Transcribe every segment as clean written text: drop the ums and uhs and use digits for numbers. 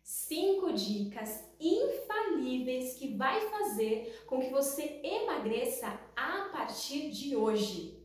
5 dicas infalíveis que vai fazer com que você emagreça a partir de hoje.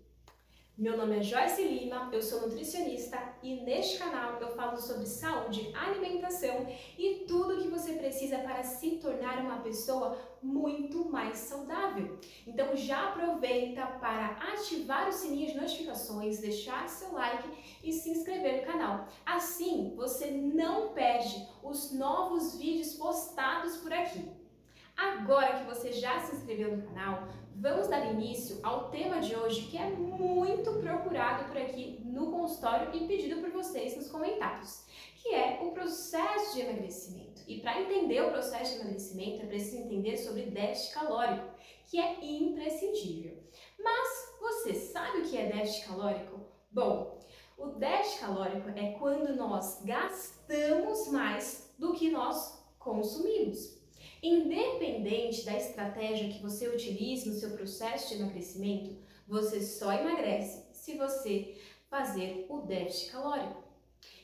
Meu nome é Joyce Lima, eu sou nutricionista e neste canal eu falo sobre saúde, alimentação e tudo o que você precisa para se tornar uma pessoa muito mais saudável. Então já aproveita para ativar o sininho de notificações, deixar seu like e se inscrever no canal. Assim você não perde os novos vídeos postados por aqui. Agora que você já se inscreveu no canal, vamos dar início ao tema de hoje que é muito procurado por aqui no consultório e pedido por vocês nos comentários, que é o processo de emagrecimento. E para entender o processo de emagrecimento é preciso entender sobre déficit calórico, que é imprescindível. Mas você sabe o que é déficit calórico? Bom, o déficit calórico é quando nós gastamos mais do que nós consumimos. Independente da estratégia que você utilize no seu processo de emagrecimento, você só emagrece se você fazer o déficit calórico.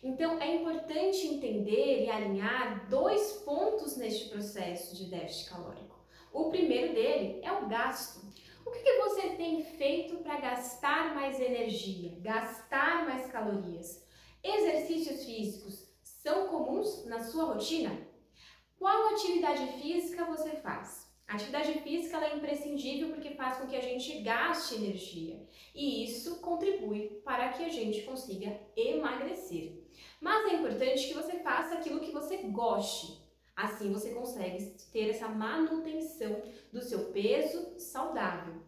Então, é importante entender e alinhar dois pontos neste processo de déficit calórico. O primeiro dele é o gasto. O que você tem feito para gastar mais energia, gastar mais calorias? Exercícios físicos são comuns na sua rotina? Qual atividade física você faz? A atividade física ela é imprescindível porque faz com que a gente gaste energia e isso contribui para que a gente consiga emagrecer. Mas é importante que você faça aquilo que você goste. Assim você consegue ter essa manutenção do seu peso saudável.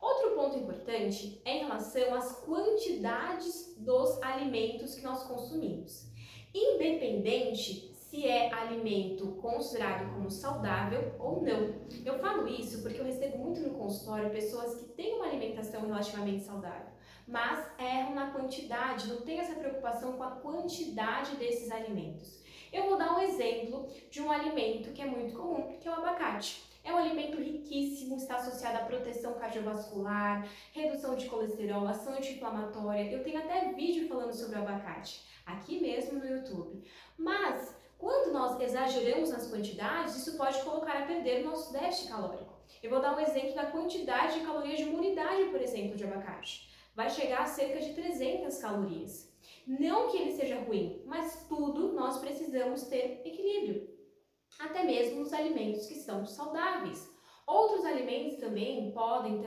Outro ponto importante é em relação às quantidades dos alimentos que nós consumimos. Independente se é alimento considerado como saudável ou não. Eu falo isso porque eu recebo muito no consultório pessoas que têm uma alimentação relativamente saudável, mas erram na quantidade, não tem essa preocupação com a quantidade desses alimentos. Eu vou dar um exemplo de um alimento que é muito comum, que é o abacate. É um alimento riquíssimo, está associado à proteção cardiovascular, redução de colesterol, ação anti-inflamatória. Eu tenho até vídeo falando sobre o abacate, aqui mesmo no YouTube. Mas quando nós exageramos nas quantidades, isso pode colocar a perder o nosso déficit calórico. Eu vou dar um exemplo da quantidade de calorias de uma unidade, por exemplo, de abacate. Vai chegar a cerca de 300 calorias. Não que ele seja ruim, mas tudo nós precisamos ter equilíbrio. Até mesmo nos alimentos que são saudáveis. Outros alimentos também podem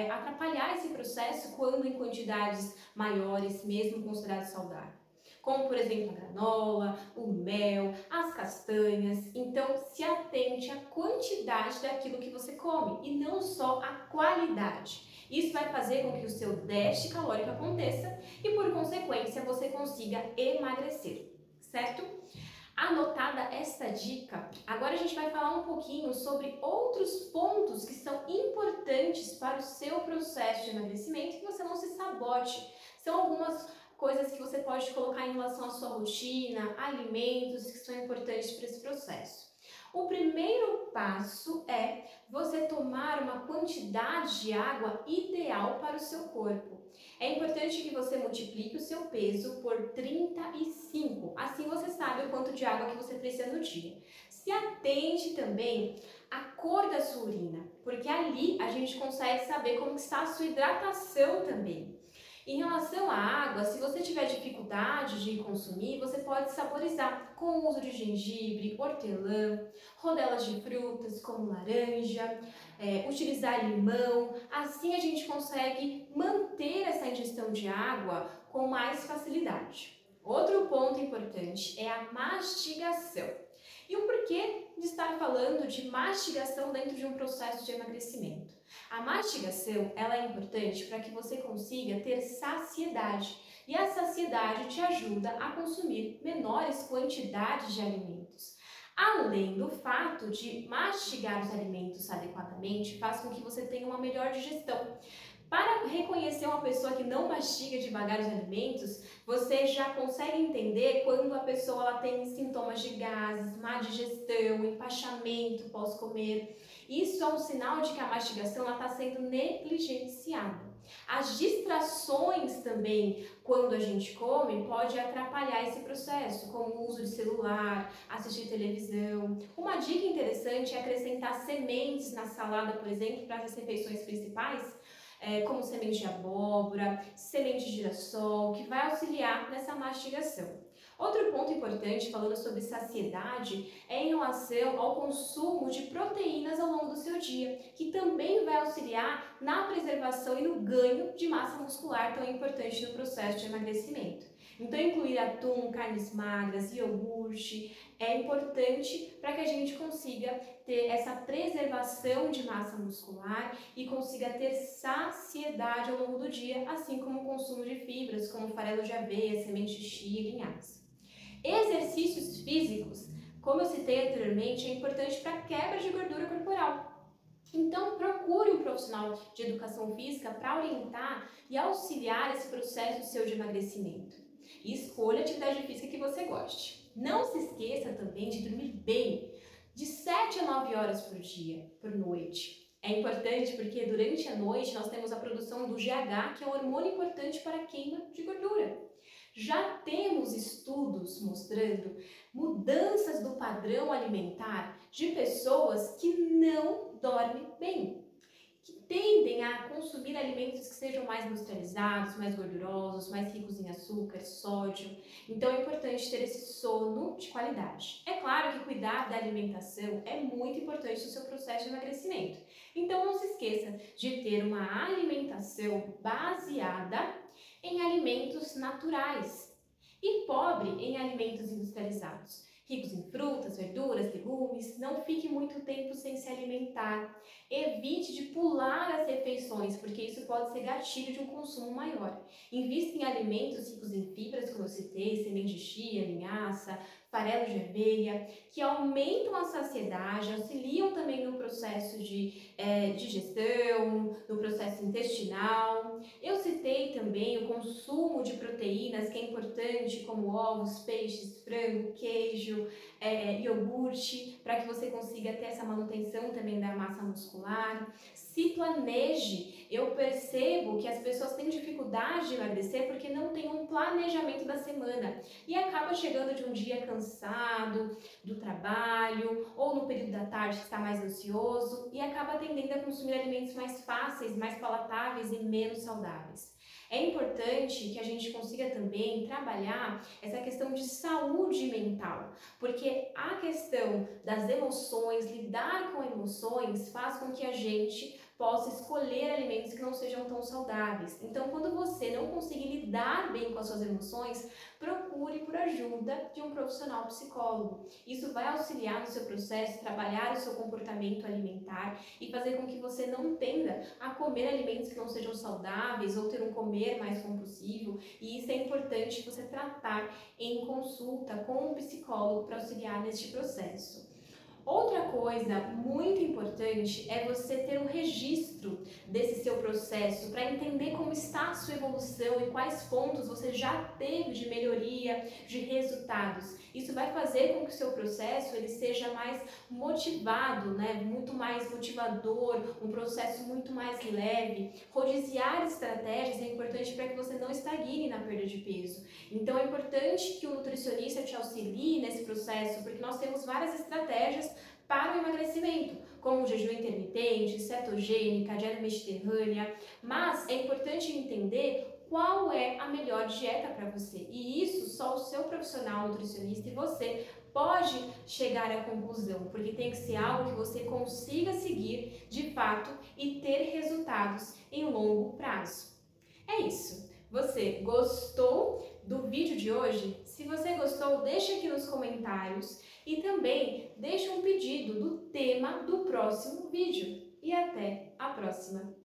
atrapalhar esse processo quando em quantidades maiores, mesmo considerados saudáveis. Como, por exemplo, a granola, o mel, as castanhas. Então, se atente à quantidade daquilo que você come e não só à qualidade. Isso vai fazer com que o seu déficit calórico aconteça e, por consequência, você consiga emagrecer, certo? Anotada esta dica, agora a gente vai falar um pouquinho sobre outros pontos que são importantes para o seu processo de emagrecimento e que você não se sabote. São algumas coisas que você pode colocar em relação à sua rotina, alimentos que são importantes para esse processo. O primeiro passo é você tomar uma quantidade de água ideal para o seu corpo. É importante que você multiplique o seu peso por 35, assim você sabe o quanto de água que você precisa no dia. Se atente também à cor da sua urina, porque ali a gente consegue saber como está a sua hidratação também. Em relação à água, se você tiver dificuldade de consumir, você pode saborizar com o uso de gengibre, hortelã, rodelas de frutas como laranja, utilizar limão. Assim a gente consegue manter essa ingestão de água com mais facilidade. Outro ponto importante é a mastigação. E o porquê de estar falando de mastigação dentro de um processo de emagrecimento? A mastigação ela é importante para que você consiga ter saciedade e a saciedade te ajuda a consumir menores quantidades de alimentos. Além do fato de mastigar os alimentos adequadamente, faz com que você tenha uma melhor digestão. Para reconhecer uma pessoa que não mastiga devagar os alimentos, você já consegue entender quando a pessoa ela tem sintomas de gases, má digestão, empachamento pós comer. Isso é um sinal de que a mastigação está sendo negligenciada. As distrações também, quando a gente come, pode atrapalhar esse processo, como o uso de celular, assistir televisão. Uma dica interessante é acrescentar sementes na salada, por exemplo, para as refeições principais, como semente de abóbora, semente de girassol, que vai auxiliar nessa mastigação. Outro ponto importante, falando sobre saciedade, é em relação ao consumo de proteínas ao longo do seu dia, que também vai auxiliar na preservação e no ganho de massa muscular tão importante no processo de emagrecimento. Então, incluir atum, carnes magras, iogurte é importante para que a gente consiga ter essa preservação de massa muscular e consiga ter saciedade ao longo do dia, assim como o consumo de fibras, como farelo de aveia, semente de chia e linhaça. Exercícios físicos, como eu citei anteriormente, é importante para a quebra de gordura corporal. Então, procure um profissional de educação física para orientar e auxiliar esse processo seu de emagrecimento. E escolha a atividade física que você goste. Não se esqueça também de dormir bem, de 7 a 9 horas por dia, por noite. É importante porque durante a noite nós temos a produção do GH, que é um hormônio importante para a queima de gordura. Já temos estudos mostrando mudanças do padrão alimentar de pessoas que não dormem bem, que tendem a consumir alimentos que sejam mais industrializados, mais gordurosos, mais ricos em açúcar, sódio. Então é importante ter esse sono de qualidade. É claro que cuidar da alimentação é muito importante no seu processo de emagrecimento. Então não se esqueça de ter uma alimentação baseada em alimentos naturais e pobre em alimentos industrializados, ricos em frutas, verduras, legumes. Não fique muito tempo sem se alimentar. Evite de pular as refeições, porque isso pode ser gatilho de um consumo maior. Invista em alimentos ricos em fibras, como eu citei, semente de chia, linhaça, farelo de aveia, que aumentam a saciedade, auxiliam também no processo de digestão, no processo intestinal. Eu citei também o consumo de proteínas, que é importante, como ovos, peixes, frango, queijo, iogurte, para que você consiga ter essa manutenção também da massa muscular. Se planeje. Eu percebo que as pessoas têm dificuldade de emagrecer porque não tem um planejamento da semana e acaba chegando de um dia cansado do trabalho ou no período da tarde que está mais ansioso e acaba tendendo a consumir alimentos mais fáceis, mais palatáveis e menos saudáveis. É importante que a gente consiga também trabalhar essa questão de saúde mental, porque a questão das emoções, lidar com emoções, faz com que a gente possa escolher alimentos que não sejam tão saudáveis. Então, quando você não conseguir lidar bem com as suas emoções, procure por ajuda de um profissional psicólogo. Isso vai auxiliar no seu processo, trabalhar o seu comportamento alimentar e fazer com que você não tenda a comer alimentos que não sejam saudáveis ou ter um comer mais compulsivo. E isso é importante você tratar em consulta com um psicólogo para auxiliar neste processo. Outra coisa muito importante é você ter um registro desse seu processo para entender como está a sua evolução e quais pontos você já teve de melhoria, de resultados. Isso vai fazer com que o seu processo ele seja mais motivado, né? Muito mais motivador, um processo muito mais leve. Rodiziar estratégias é importante para que você não estagne na perda de peso. Então é importante que o nutricionista te auxilie nesse processo, porque nós temos várias estratégias para o emagrecimento, como o jejum intermitente, cetogênica, dieta mediterrânea, mas é importante entender qual é a melhor dieta para você. E isso só o seu profissional nutricionista e você pode chegar à conclusão, porque tem que ser algo que você consiga seguir de fato e ter resultados em longo prazo. É isso. Você gostou do vídeo de hoje? Se você gostou, deixa aqui nos comentários e também deixa um pedido do tema do próximo vídeo. E até a próxima!